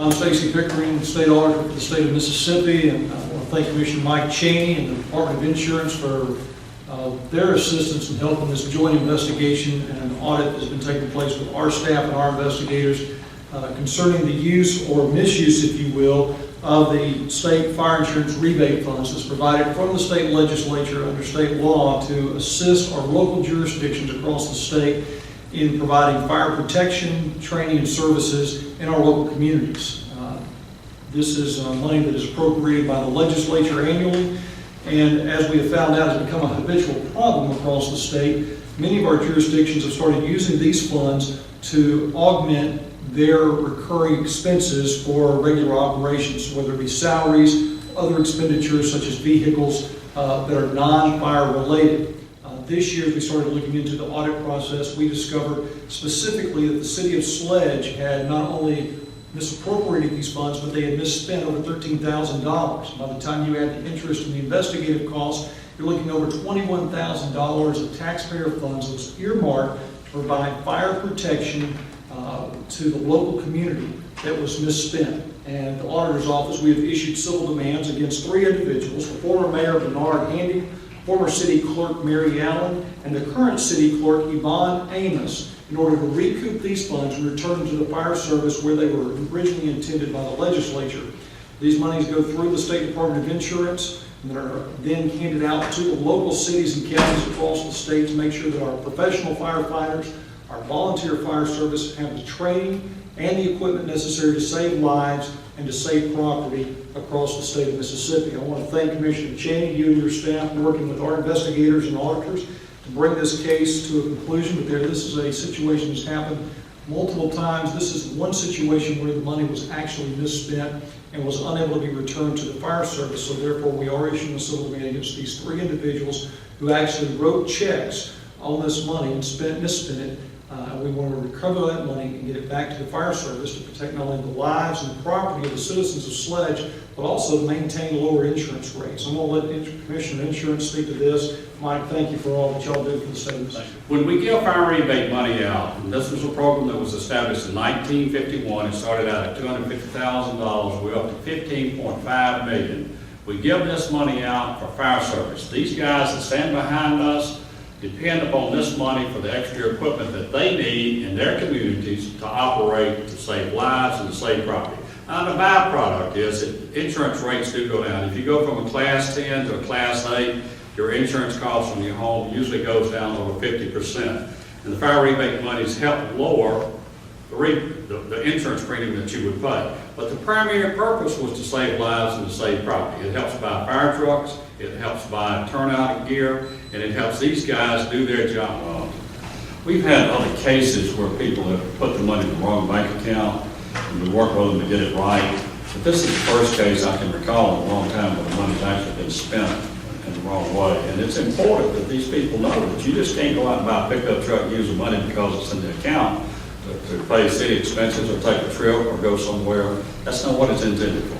I'm Stacy Pickering, State Auditor for the state of Mississippi, and I want to thank Commissioner Mike Cheney and the Department of Insurance for their assistance in helping this joint investigation and an audit that's been taking place with our staff and our investigators concerning the use or misuse, if you will, of the state fire insurance rebate funds that's provided from the state legislature under state law to assist our local jurisdictions across the state in providing fire protection, training, and services in our local communities. This is money that is appropriated by the legislature annually, and as we have found out, has become a habitual problem across the state. Many of our jurisdictions have started using these funds to augment their recurring expenses for regular operations, whether it be salaries, other expenditures such as vehicles that are non-fire related. This year, as we started looking into the audit process, we discovered specifically that the city of Sledge had not only misappropriated these funds, but they had misspent over $13,000. By the time you add the interest and the investigative costs, you're looking over $21,000 of taxpayer funds that was earmarked to provide fire protection to the local community that was misspent. And the auditor's office, we have issued civil demands against 3 individuals: the former mayor Bernard Handy, former city clerk Mary Allen, and the current city clerk Yvonne Amos, in order to recoup these funds and return them to the fire service where they were originally intended by the legislature. These monies go through the State Department of Insurance and are then handed out to the local cities and counties across the state to make sure that our professional firefighters, our volunteer fire service have the training and the equipment necessary to save lives and to save property across the state of Mississippi. I want to thank Commissioner Cheney, you and your staff, working with our investigators and auditors to bring this case to a conclusion. But this is a situation that's happened multiple times. This is one situation where the money was actually misspent and was unable to be returned to the fire service. So therefore, we are issuing a civil demand against these 3 individuals who actually wrote checks on this money and misspent it. We want to recover that money and get it back to the fire service to protect not only the lives and the property of the citizens of Sledge, but also to maintain lower insurance rates. I'm going to let Commissioner of Insurance speak to this. Mike, thank you for all that y'all do for the state of Mississippi. When we give fire rebate money out, and this was a program that was established in 1951, it started out at $250,000, we're up to $15.5 million. We give this money out for fire service. These guys that stand behind us depend upon this money for the extra equipment that they need in their communities to operate, to save lives and to save property. Now, the byproduct is that insurance rates do go down. If you go from a Class 10 to a Class 8, your insurance cost on your home usually goes down over 50%. And the fire rebate monies help lower the insurance premium that you would pay. But the primary purpose was to save lives and to save property. It helps buy fire trucks, it helps buy turnout gear, and it helps these guys do their job. We've had other cases where people have put the money in the wrong bank account, and we work with them to get it right. But this is the first case I can recall in a long time where the money's actually been spent in the wrong way. And it's important that these people know that you just can't go out and buy a pickup truck and use the money because it's in the account to pay city expenses or take a trip or go somewhere. That's not what it's intended for.